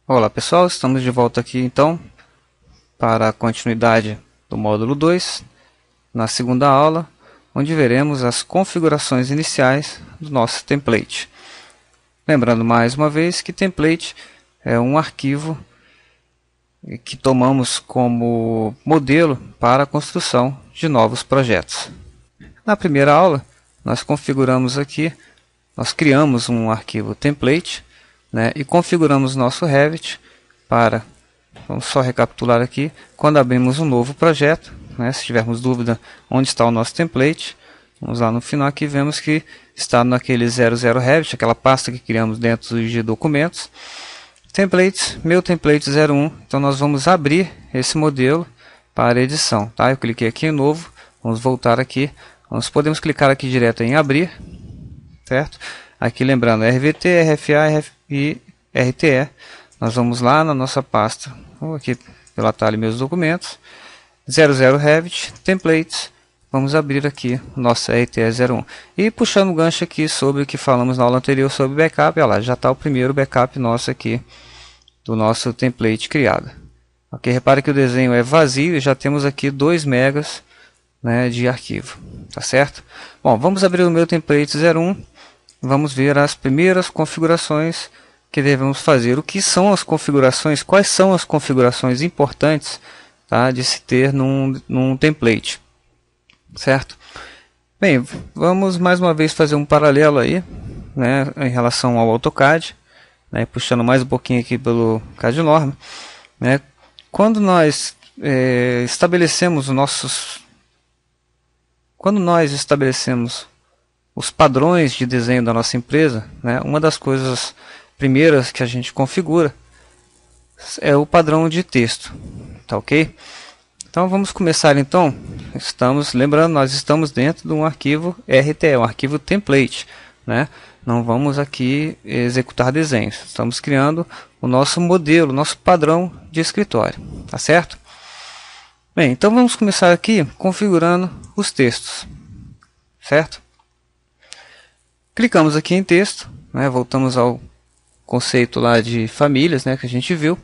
Olá pessoal, estamos de volta aqui então para a continuidade do módulo 2, na segunda aula, onde veremos as configurações iniciais do nosso template. Lembrando mais uma vez que template é um arquivo que tomamos como modelo para a construção de novos projetos. Na primeira aula, nós configuramos aqui, nós criamos um arquivo template, né, e configuramos nosso Revit para, vamos só recapitular aqui, quando abrimos um novo projeto, né, se tivermos dúvida onde está o nosso template, vamos lá no final aqui, vemos que está naquele 00 Revit, aquela pasta que criamos dentro de documentos, templates, meu template 01, então nós vamos abrir esse modelo para edição, tá? Eu cliquei aqui em novo, vamos voltar aqui, podemos clicar aqui direto em abrir, certo? Aqui lembrando RVT, RFA e RTE. Nós vamos lá na nossa pasta, aqui pelo atalho meus documentos, 00 Revit, templates, vamos abrir aqui o nosso RTE01. E puxando o gancho aqui sobre o que falamos na aula anterior sobre backup, olha lá, já está o primeiro backup nosso aqui, do nosso template criado. Ok, repare que o desenho é vazio e já temos aqui 2 megas, né, de arquivo, tá certo? Bom, vamos abrir o meu template 01, vamos ver as primeiras configurações que devemos fazer. O que são as configurações? Quais são as configurações importantes, tá, de se ter num template, certo? Bem, vamos mais uma vez fazer um paralelo aí, né, em relação ao AutoCAD, né, puxando mais um pouquinho aqui pelo CAD Norma, né, quando nós estabelecemos os padrões de desenho da nossa empresa, né, uma das coisas primeiras que a gente configura é o padrão de texto, tá ok? Então vamos começar então, lembrando, nós estamos dentro de um arquivo RTE, um arquivo template, né? Não vamos aqui executar desenhos, estamos criando o nosso modelo, nosso padrão de escritório, tá certo? Bem, então vamos começar aqui configurando os textos, certo? Clicamos aqui em texto, né, voltamos ao conceito lá de famílias, né, que a gente viu.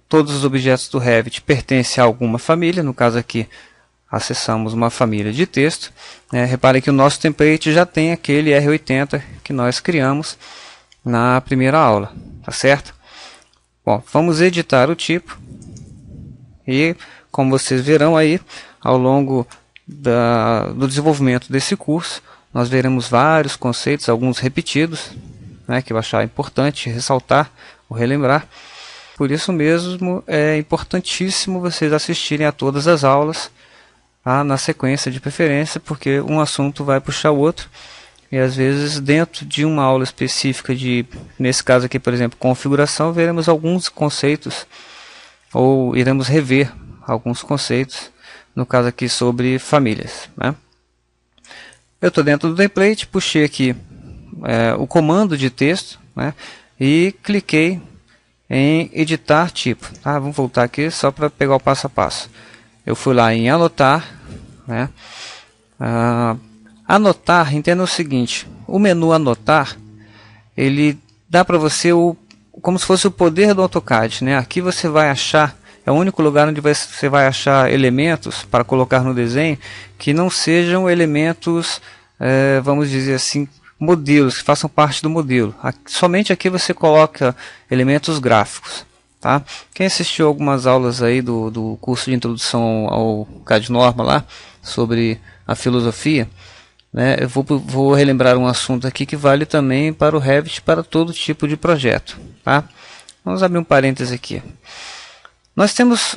Todos os objetos do Revit pertencem a alguma família, no caso aqui acessamos uma família de texto. Repare que o nosso template já tem aquele R80 que nós criamos na primeira aula, tá certo? Bom, vamos editar o tipo e, como vocês verão aí, ao longo do desenvolvimento desse curso, nós veremos vários conceitos, alguns repetidos, né, que eu achar importante ressaltar ou relembrar. Por isso mesmo é importantíssimo vocês assistirem a todas as aulas, tá, na sequência de preferência, porque um assunto vai puxar o outro. E às vezes dentro de uma aula específica nesse caso aqui, por exemplo, configuração, veremos alguns conceitos ou iremos rever alguns conceitos, no caso aqui sobre famílias, né? Eu estou dentro do template, puxei aqui o comando de texto, né, e cliquei em editar tipo. Tá? Vamos voltar aqui só para pegar o passo a passo. Eu fui lá em anotar, né? Anotar, entenda o seguinte, o menu anotar, ele dá para você como se fosse o poder do AutoCAD, né? Aqui você vai achar, é o único lugar onde você vai achar elementos para colocar no desenho que não sejam elementos, vamos dizer assim, modelos, que façam parte do modelo. Somente aqui você coloca elementos gráficos. Tá? Quem assistiu algumas aulas aí do curso de introdução ao CAD Norma lá, sobre a filosofia, né, eu vou relembrar um assunto aqui que vale também para o Revit, para todo tipo de projeto. Tá? Vamos abrir um parênteses aqui. Nós temos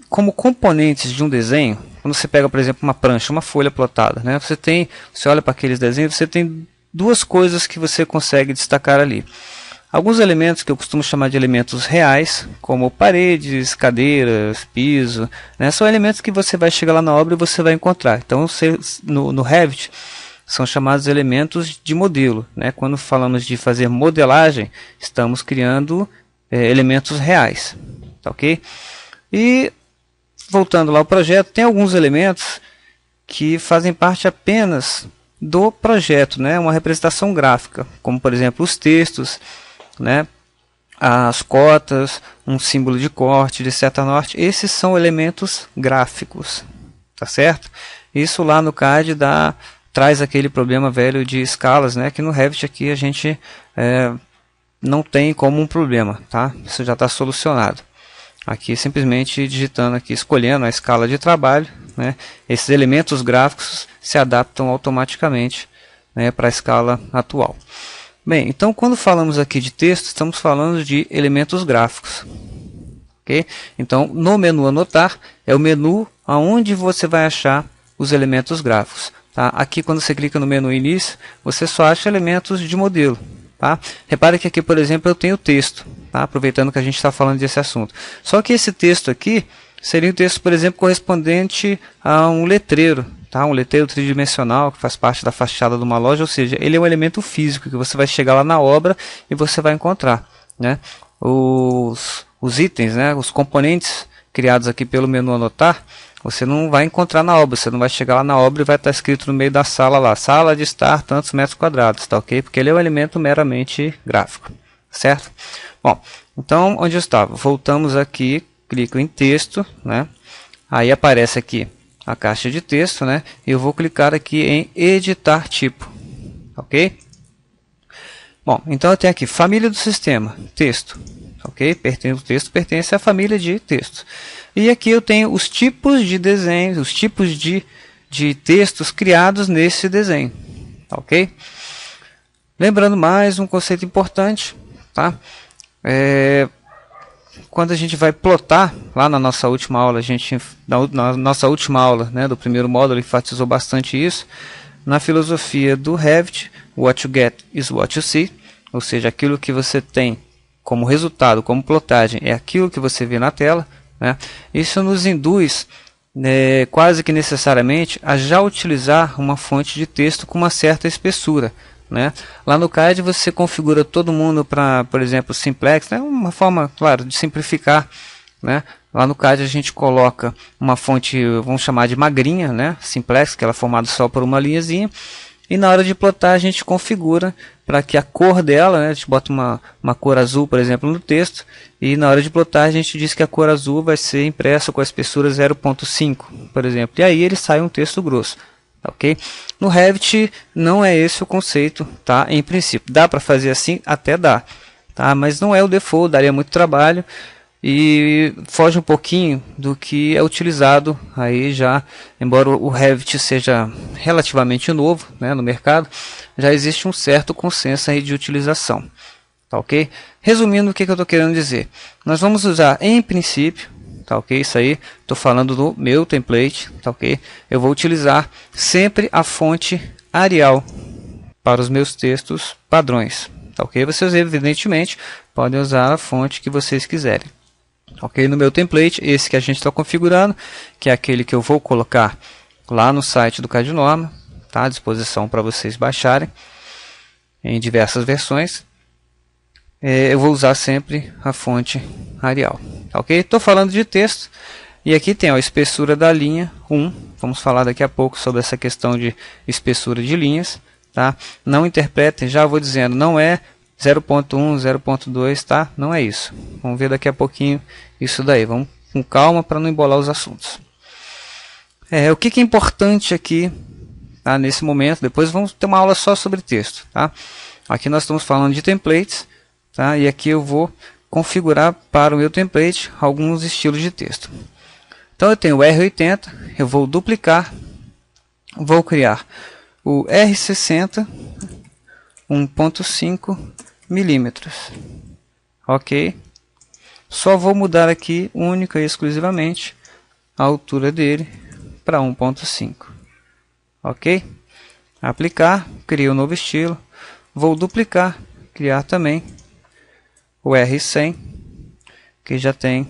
como componentes de um desenho, quando você pega, por exemplo, uma prancha, uma folha plotada, né, você olha para aqueles desenhos, você tem duas coisas que você consegue destacar ali. Alguns elementos que eu costumo chamar de elementos reais, como paredes, cadeiras, piso, né, são elementos que você vai chegar lá na obra e você vai encontrar. Então, no Revit, são chamados elementos de modelo, né? Quando falamos de fazer modelagem, estamos criando elementos reais. Tá, ok? E, voltando lá ao projeto, tem alguns elementos que fazem parte apenas do projeto, né? Uma representação gráfica, como por exemplo os textos, né? as cotas, um símbolo de corte, de seta norte. Esses são elementos gráficos, tá certo? Isso lá no CAD traz aquele problema velho de escalas, né? Que no Revit aqui a gente não tem como um problema, tá? Isso já está solucionado. Aqui simplesmente digitando aqui, escolhendo a escala de trabalho, né? Esses elementos gráficos se adaptam automaticamente, né, para a escala atual. Bem, então quando falamos aqui de texto, estamos falando de elementos gráficos. Okay? Então, no menu anotar, é o menu onde você vai achar os elementos gráficos. Tá? Aqui, quando você clica no menu início, você só acha elementos de modelo. Tá? Repare que aqui, por exemplo, eu tenho texto, tá? Aproveitando que a gente está falando desse assunto. Só que esse texto aqui seria um texto, por exemplo, correspondente a um letreiro. Tá? Um letreiro tridimensional que faz parte da fachada de uma loja, ou seja, ele é um elemento físico que você vai chegar lá na obra e você vai encontrar, né? Os itens, né? Os componentes criados aqui pelo menu anotar, você não vai encontrar na obra, você não vai chegar lá na obra e vai estar escrito no meio da sala lá, sala de estar tantos metros quadrados, tá ok? Porque ele é um elemento meramente gráfico, certo? Bom, então onde eu estava? Voltamos aqui, clico em texto, né? Aí aparece aqui a caixa de texto, né? Eu vou clicar aqui em editar tipo, ok? Bom, então eu tenho aqui família do sistema, texto, ok? O texto pertence à família de texto. E aqui eu tenho os tipos de desenhos, os tipos de textos criados nesse desenho, ok? Lembrando mais um conceito importante, tá? Quando a gente vai plotar, lá na nossa última aula, na nossa última aula, né, do primeiro módulo, enfatizou bastante isso. Na filosofia do Revit, what you get is what you see, ou seja, aquilo que você tem como resultado, como plotagem, é aquilo que você vê na tela, né? Isso nos induz quase que necessariamente a já utilizar uma fonte de texto com uma certa espessura, né? Lá no CAD você configura todo mundo para, por exemplo, simplex, né? Uma forma, claro, de simplificar, né? Lá no CAD a gente coloca uma fonte, vamos chamar de magrinha, né? Simplex, que ela é formada só por uma linhazinha. E na hora de plotar a gente configura para que a cor dela, né? A gente bota uma cor azul, por exemplo, no texto. E na hora de plotar a gente diz que a cor azul vai ser impressa com a espessura 0.5, por exemplo. E aí ele sai um texto grosso. Ok? No Revit não é esse o conceito, tá? Em princípio, dá para fazer assim? Até dá, tá? Mas não é o default, daria muito trabalho e foge um pouquinho do que é utilizado aí já, embora o Revit seja relativamente novo, né, no mercado, já existe um certo consenso aí de utilização, tá ok? Resumindo, o que eu estou querendo dizer? Nós vamos usar em princípio, tá ok? Isso aí, estou falando do meu template, tá ok? Eu vou utilizar sempre a fonte Arial para os meus textos padrões, tá ok? Vocês evidentemente podem usar a fonte que vocês quiserem, ok? No meu template, esse que a gente está configurando, que é aquele que eu vou colocar lá no site do CAD Norma, tá à disposição para vocês baixarem em diversas versões. Eu vou usar sempre a fonte Arial, ok? Estou falando de texto e aqui tem a espessura da linha 1. Vamos falar daqui a pouco sobre essa questão de espessura de linhas, tá? Não interpretem, já vou dizendo, não é 0.1, 0.2, tá? Não é isso. Vamos ver daqui a pouquinho isso daí. Vamos com calma para não embolar os assuntos. O que é importante aqui, tá? Nesse momento, depois vamos ter uma aula só sobre texto, tá? Aqui nós estamos falando de templates. Tá? E aqui eu vou configurar para o meu template alguns estilos de texto. Então eu tenho o R80, eu vou duplicar, vou criar o R60 1.5 milímetros, ok? Só vou mudar aqui única e exclusivamente a altura dele para 1.5, ok? Aplicar, crio um novo estilo, vou duplicar, criar também o R100, que já tem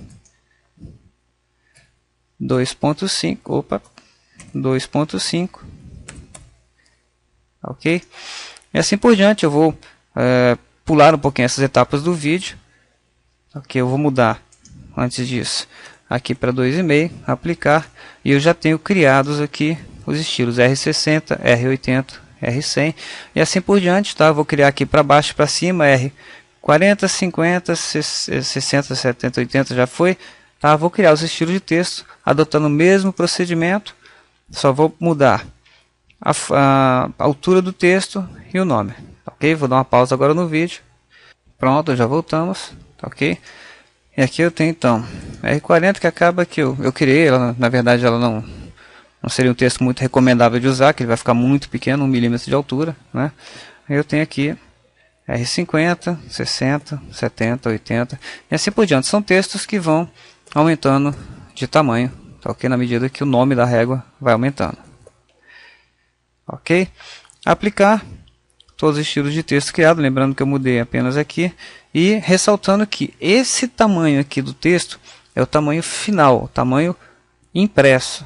2.5, ok? E assim por diante, eu vou pular um pouquinho essas etapas do vídeo, ok? Eu vou mudar, antes disso, aqui para 2,5, aplicar, e eu já tenho criados aqui os estilos R60, R80, R100, e assim por diante, tá? Vou criar aqui para baixo e para cima, 40, 50, 60, 70, 80 já foi. Tá? Vou criar os estilos de texto adotando o mesmo procedimento. Só vou mudar a altura do texto e o nome. Ok? Vou dar uma pausa agora no vídeo. Pronto, já voltamos. Ok? E aqui eu tenho então R40, que acaba que eu criei. Ela, na verdade ela não seria um texto muito recomendável de usar, que ele vai ficar muito pequeno, 1 milímetro de altura, né? Eu tenho aqui R50, 60, 70, 80 e assim por diante. São textos que vão aumentando de tamanho, tá ok? Na medida que o nome da régua vai aumentando. Ok? Aplicar todos os estilos de texto criado, lembrando que eu mudei apenas aqui, e ressaltando que esse tamanho aqui do texto é o tamanho final, o tamanho impresso.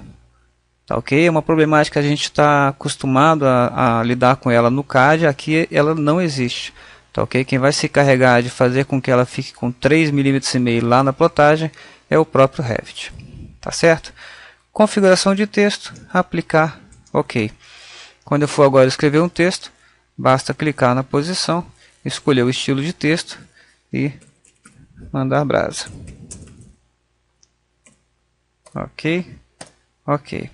Tá ok? É uma problemática que a gente está acostumado a lidar com ela no CAD, aqui ela não existe. Tá ok? Quem vai se encarregar de fazer com que ela fique com 3,5 mm lá na plotagem é o próprio Revit. Tá certo? Configuração de texto, aplicar, ok. Quando eu for agora escrever um texto, basta clicar na posição, escolher o estilo de texto e mandar brasa. Ok? Ok.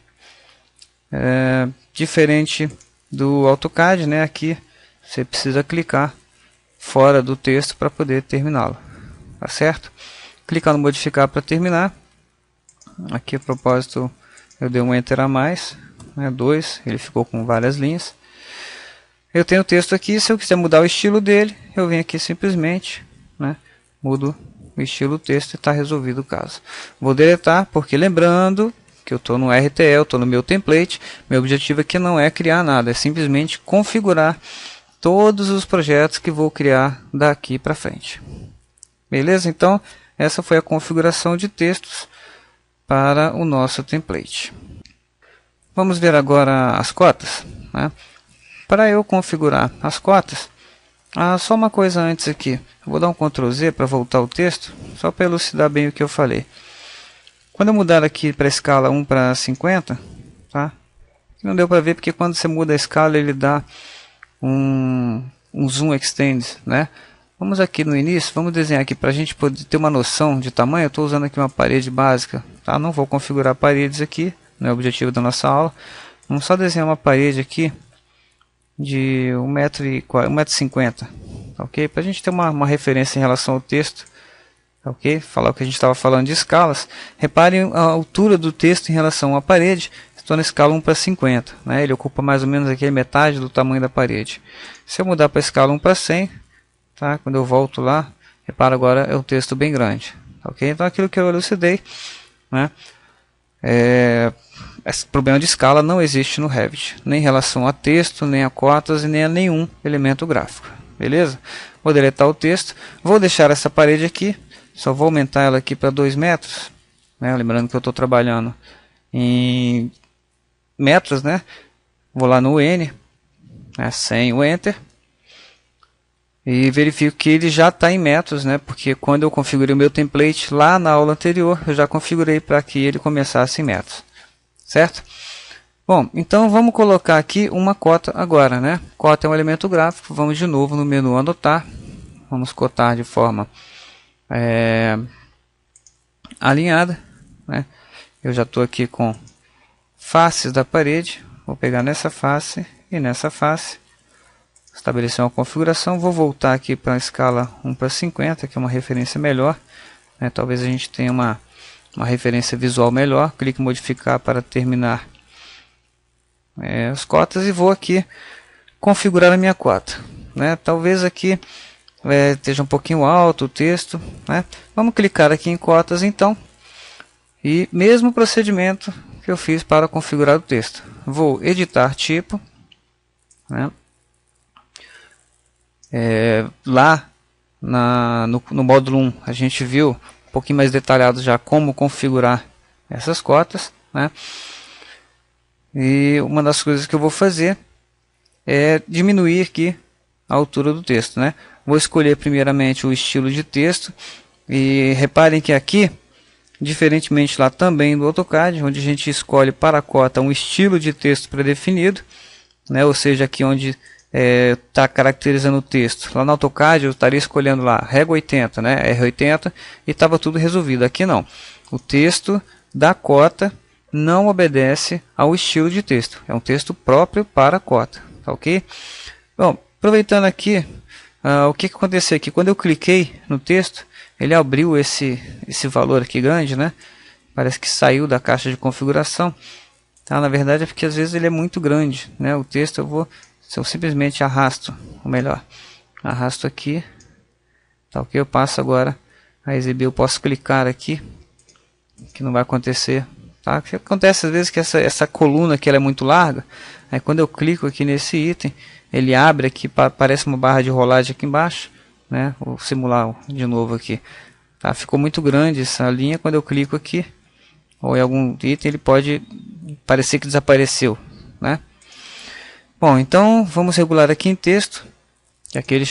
Diferente do AutoCAD, né? Aqui você precisa clicar fora do texto para poder terminá-lo. Tá certo? Clicar no modificar para terminar. Aqui a propósito eu dei um Enter a mais, né, 2, ele ficou com várias linhas. Eu tenho o texto aqui, se eu quiser mudar o estilo dele, eu venho aqui simplesmente, né, mudo o estilo do texto e está resolvido o caso. Vou deletar, porque lembrando que eu estou no RTL, estou no meu template, meu objetivo aqui não é criar nada, é simplesmente configurar todos os projetos que vou criar daqui para frente. Beleza? Então, essa foi a configuração de textos para o nosso template. Vamos ver agora as cotas, né? Para eu configurar as cotas, só uma coisa antes aqui. Eu vou dar um Ctrl Z para voltar o texto, só para elucidar bem o que eu falei. Quando eu mudar aqui para a escala 1 para 50, tá? Não deu para ver porque quando você muda a escala ele dá um zoom extend, né? Vamos aqui no início, vamos desenhar aqui para a gente poder ter uma noção de tamanho. Eu estou usando aqui uma parede básica, tá? Não vou configurar paredes aqui, não é o objetivo da nossa aula. Vamos só desenhar uma parede aqui de 1,50 m, ok? Para a gente ter uma referência em relação ao texto, ok? Falar o que a gente estava falando de escalas. Reparem a altura do texto em relação à parede. Estou na escala 1 para 50, né? Ele ocupa mais ou menos aqui metade do tamanho da parede. Se eu mudar para a escala 1 para 100, tá? Quando eu volto lá, repara agora é um texto bem grande, ok? Então aquilo que eu elucidei, né? Esse problema de escala não existe no Revit, nem em relação a texto, nem a cotas e nem a nenhum elemento gráfico, beleza? Vou deletar o texto, vou deixar essa parede aqui, só vou aumentar ela aqui para 2 metros, né? Lembrando que eu estou trabalhando em metros, né? Vou lá no N, né? 100, o Enter, e verifico que ele já está em metros, né? Porque quando eu configurei o meu template lá na aula anterior, eu já configurei para que ele começasse em metros, certo? Bom, então vamos colocar aqui uma cota agora, né? Cota é um elemento gráfico, vamos de novo no menu anotar, vamos cotar de forma alinhada, né? Eu já estou aqui com faces da parede, vou pegar nessa face e nessa face, estabelecer uma configuração, vou voltar aqui para a escala 1 para 50, que é uma referência melhor, né? Talvez a gente tenha uma referência visual melhor, clique em modificar para terminar as cotas e vou aqui configurar a minha cota, né? Talvez aqui esteja um pouquinho alto o texto, né? Vamos clicar aqui em cotas então, e mesmo procedimento que eu fiz para configurar o texto. Vou editar tipo, né? Lá no módulo 1 a gente viu um pouquinho mais detalhado já como configurar essas cotas, né? E uma das coisas que eu vou fazer é diminuir aqui a altura do texto, né? Vou escolher primeiramente o estilo de texto e reparem que aqui, diferentemente lá também do AutoCAD, onde a gente escolhe para a cota um estilo de texto pré-definido, né? Ou seja, aqui onde está caracterizando o texto. Lá no AutoCAD eu estaria escolhendo lá régua 80, né, R80, e estava tudo resolvido. Aqui não. O texto da cota não obedece ao estilo de texto. É um texto próprio para a cota. Tá ok? Bom, aproveitando aqui, o que aconteceu aqui? Quando eu cliquei no texto, ele abriu esse valor aqui grande, né? Parece que saiu da caixa de configuração. Tá? Na verdade é porque às vezes ele é muito grande, né? O texto se eu simplesmente arrasto, ou melhor, arrasto aqui, tá ok? Eu passo agora a exibir, eu posso clicar aqui, que não vai acontecer, tá? O que acontece às vezes é que essa coluna aqui ela é muito larga, aí quando eu clico aqui nesse item, ele abre aqui, parece uma barra de rolagem aqui embaixo, né? Vou simular de novo aqui, tá? Ficou muito grande essa linha, quando eu clico aqui, ou em algum item, ele pode parecer que desapareceu, né? Bom, então vamos regular aqui em texto, que aqui ele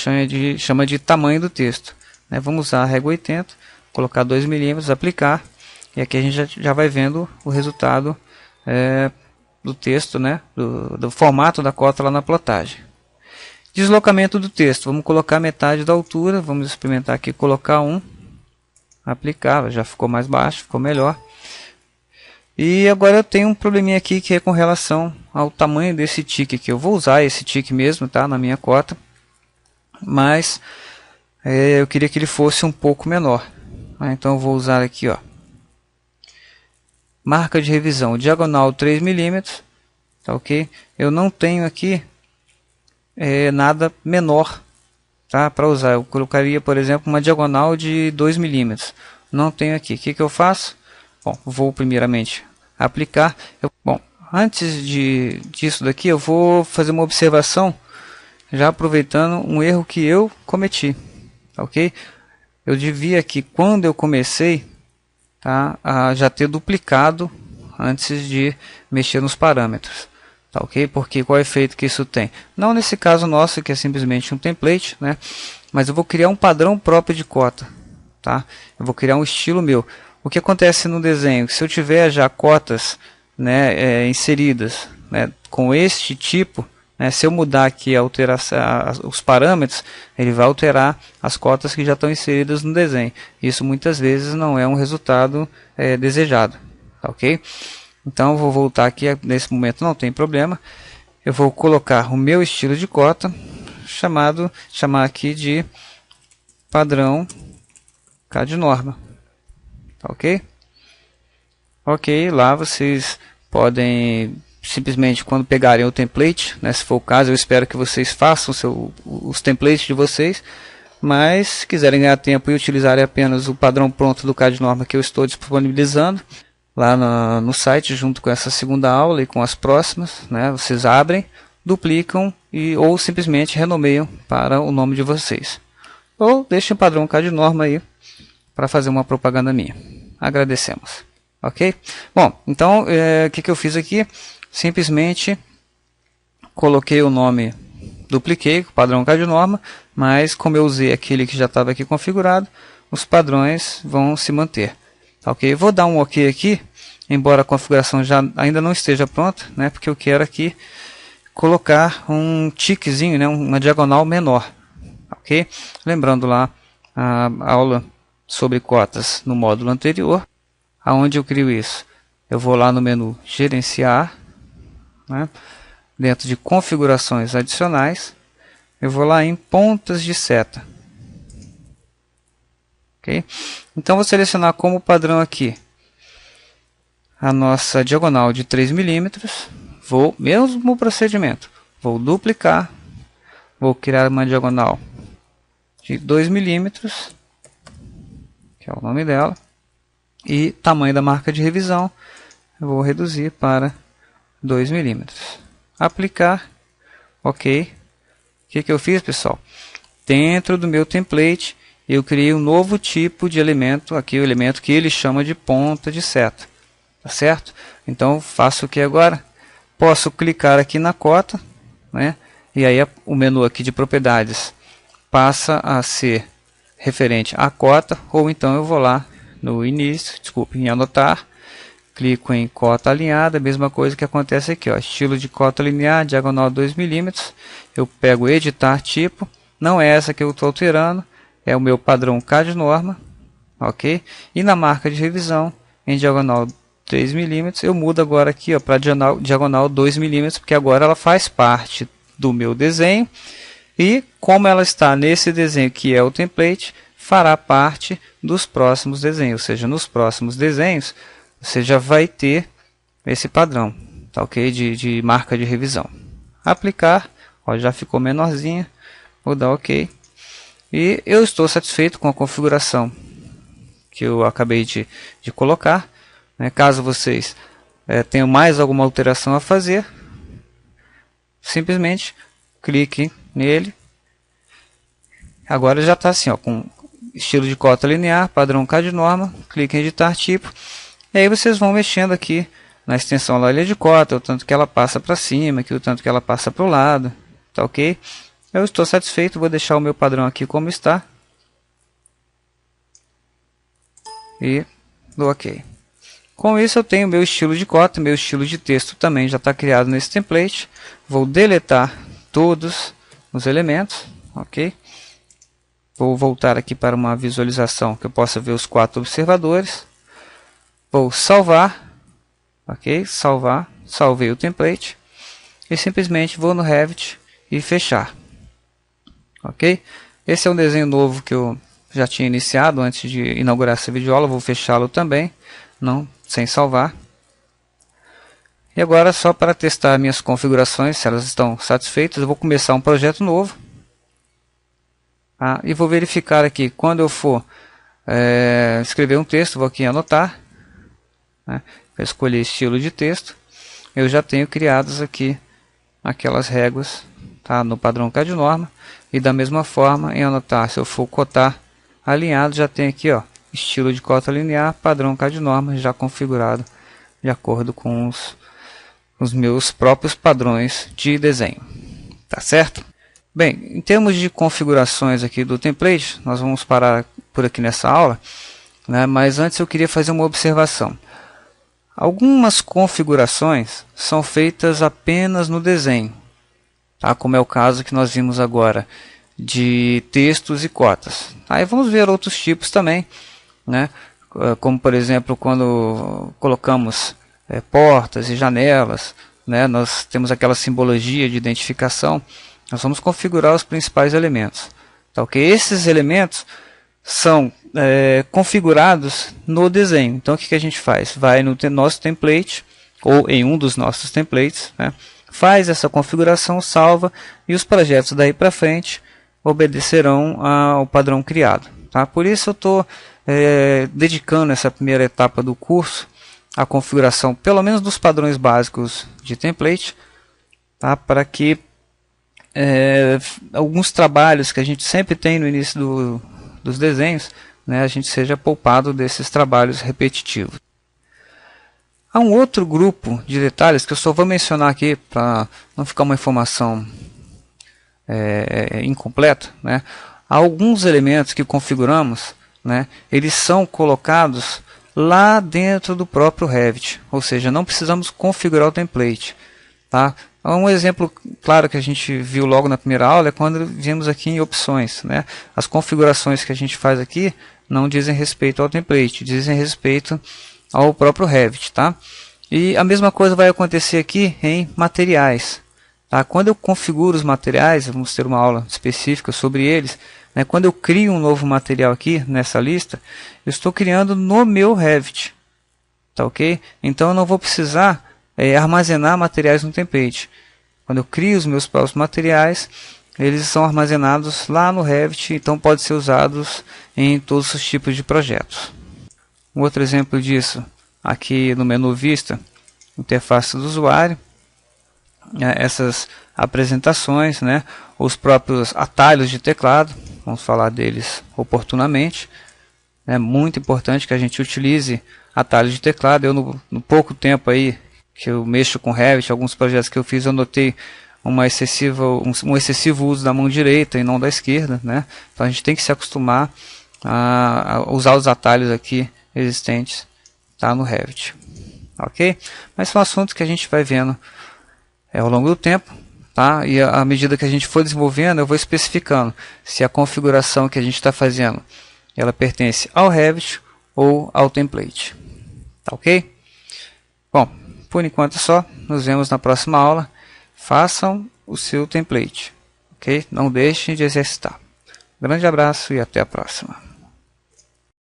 chama de tamanho do texto, né? Vamos usar a régua 80, colocar 2 milímetros, aplicar, e aqui a gente já vai vendo o resultado do texto, né? do formato da cota lá na plotagem. Deslocamento do texto, vamos colocar metade da altura, vamos experimentar aqui, colocar 1, aplicar, já ficou mais baixo, ficou melhor. E agora eu tenho um probleminha aqui que é com relação ao tamanho desse tique aqui. Eu vou usar esse tique mesmo, tá, na minha cota, mas eu queria que ele fosse um pouco menor. Então eu vou usar aqui, ó, marca de revisão, diagonal 3 milímetros, tá ok? Eu não tenho aqui nada menor, tá, para usar. Eu colocaria, por exemplo, uma diagonal de 2 milímetros. Não tenho aqui. O que eu faço? Bom, vou primeiramente aplicar. Bom, antes disso daqui, eu vou fazer uma observação, já aproveitando um erro que eu cometi, ok? Eu devia aqui, quando eu comecei, tá, a já ter duplicado antes de mexer nos parâmetros, tá ok? Porque qual é o efeito que isso tem? Não nesse caso nosso, que é simplesmente um template, né? Mas eu vou criar um padrão próprio de cota, tá? Eu vou criar um estilo meu. O que acontece no desenho? Se eu tiver já cotas, né, inseridas, né, com este tipo, né, se eu mudar aqui os parâmetros, ele vai alterar as cotas que já estão inseridas no desenho. Isso muitas vezes não é um resultado desejado. Tá, ok? Então eu vou voltar aqui, nesse momento não tem problema. Eu vou colocar o meu estilo de cota, chamar aqui de padrão CAD norma. Tá, ok? Ok, lá vocês podem simplesmente, quando pegarem o template, né, se for o caso, eu espero que vocês façam os templates de vocês, mas se quiserem ganhar tempo e utilizarem apenas o padrão pronto do CAD norma que eu estou disponibilizando lá no site, junto com essa segunda aula e com as próximas, né, vocês abrem, duplicam ou simplesmente renomeiam para o nome de vocês. Ou deixem o padrão CAD norma aí para fazer uma propaganda minha. Agradecemos. Ok? Bom, então o que eu fiz aqui? Simplesmente coloquei o nome, dupliquei o padrão CAD norma, mas como eu usei aquele que já estava aqui configurado, os padrões vão se manter. Ok? Vou dar um OK aqui, embora a configuração ainda não esteja pronta, né? Porque eu quero aqui colocar um tiquezinho, né? Uma diagonal menor. Ok? Lembrando lá a aula sobre cotas no módulo anterior, aonde eu crio isso? Eu vou lá no menu gerenciar, né? Dentro de configurações adicionais, eu vou lá em pontas de seta. Ok? Então vou selecionar como padrão aqui a nossa diagonal de 3 milímetros. Vou, mesmo procedimento, vou duplicar, vou criar uma diagonal de 2 milímetros, que é o nome dela, e tamanho da marca de revisão, eu vou reduzir para 2 milímetros. Aplicar, ok. O que eu fiz, pessoal? Dentro do meu template, eu criei um novo tipo de elemento, aqui o elemento que ele chama de ponta de seta, tá certo? Então faço o que agora? Posso clicar aqui na cota, né? E aí o menu aqui de propriedades passa a ser referente à cota, ou então eu vou lá no início, desculpe, em anotar, clico em cota alinhada, a mesma coisa que acontece aqui, ó, estilo de cota linear, diagonal 2 mm. Eu pego editar tipo, não é essa que eu estou alterando, é o meu padrão K de norma, ok? E na marca de revisão, em diagonal 3 mm, eu mudo agora aqui para diagonal 2 mm, porque agora ela faz parte do meu desenho, e como ela está nesse desenho que é o template, fará parte dos próximos desenhos, ou seja, nos próximos desenhos você já vai ter esse padrão, tá, ok? De marca de revisão. Aplicar, ó, já ficou menorzinha, vou dar ok. E eu estou satisfeito com a configuração que eu acabei de colocar, né? Caso vocês tenham mais alguma alteração a fazer, simplesmente clique nele. Agora já está assim, ó, com estilo de cota linear, padrão K de norma, clique em editar tipo, e aí vocês vão mexendo aqui na extensão da linha de cota, o tanto que ela passa para cima, aqui o tanto que ela passa para o lado, tá ok? Eu estou satisfeito, vou deixar o meu padrão aqui como está, e dou ok. Com isso eu tenho meu estilo de cota, meu estilo de texto também já está criado nesse template. Vou deletar todos os elementos, ok? Vou voltar aqui para uma visualização que eu possa ver os 4 observadores. Vou salvar, ok? Salvar, salvei o template e simplesmente vou no Revit e fechar, ok? Esse é um desenho novo que eu já tinha iniciado antes de inaugurar essa videoaula. Vou fechá-lo também, não sem salvar. E agora, só para testar minhas configurações, se elas estão satisfeitas, eu vou começar um projeto novo. E vou verificar aqui, quando eu for escrever um texto, vou aqui em anotar, né, para escolher estilo de texto. Eu já tenho criadas aqui aquelas réguas, tá, no padrão K de norma. E da mesma forma, em anotar, se eu for cotar alinhado, já tem aqui, ó, estilo de cota linear, padrão K de norma, já configurado de acordo com os meus próprios padrões de desenho. Tá certo? Bem, em termos de configurações aqui do template, nós vamos parar por aqui nessa aula, né? Mas antes eu queria fazer uma observação. Algumas configurações são feitas apenas no desenho, tá? Como é o caso que nós vimos agora de textos e cotas. Aí vamos ver outros tipos também, né? Como por exemplo quando colocamos portas e janelas, né? Nós temos aquela simbologia de identificação. Nós vamos configurar os principais elementos, tá, ok? Esses elementos são configurados no desenho. Então o que a gente faz? Vai no nosso template ou em um dos nossos templates, né? Faz essa configuração, salva, e os projetos daí para frente obedecerão ao padrão criado, tá? Por isso eu estou dedicando essa primeira etapa do curso à configuração, pelo menos dos padrões básicos de template, tá? Para que alguns trabalhos que a gente sempre tem no início dos desenhos, né, a gente seja poupado desses trabalhos repetitivos. Há um outro grupo de detalhes que eu só vou mencionar aqui para não ficar uma informação incompleta, né? Há alguns elementos que configuramos, né, eles são colocados lá dentro do próprio Revit, ou seja, não precisamos configurar o template, tá? Um exemplo claro que a gente viu logo na primeira aula é quando viemos aqui em opções, né? As configurações que a gente faz aqui não dizem respeito ao template, dizem respeito ao próprio Revit, tá? E a mesma coisa vai acontecer aqui em materiais, tá? Quando eu configuro os materiais, vamos ter uma aula específica sobre eles, né? Quando eu crio um novo material aqui nessa lista, eu estou criando no meu Revit, tá, ok? Então eu não vou precisar armazenar materiais no template. Quando eu crio os meus próprios materiais, eles são armazenados lá no Revit, então podem ser usados em todos os tipos de projetos. Um outro exemplo disso, aqui no menu Vista, interface do usuário, essas apresentações, né, os próprios atalhos de teclado, vamos falar deles oportunamente. É muito importante que a gente utilize atalhos de teclado. Eu no pouco tempo aí que eu mexo com Revit, alguns projetos que eu fiz, eu notei um excessivo uso da mão direita e não da esquerda, né? Então a gente tem que se acostumar a usar os atalhos aqui existentes, tá, no Revit. ok? Mas são assuntos que a gente vai vendo ao longo do tempo, tá? E à medida que a gente for desenvolvendo, eu vou especificando se a configuração que a gente está fazendo, ela pertence ao Revit ou ao template, tá ok? Bom, por enquanto é só, nos vemos na próxima aula. Façam o seu template, ok? Não deixem de exercitar. Grande abraço e até a próxima.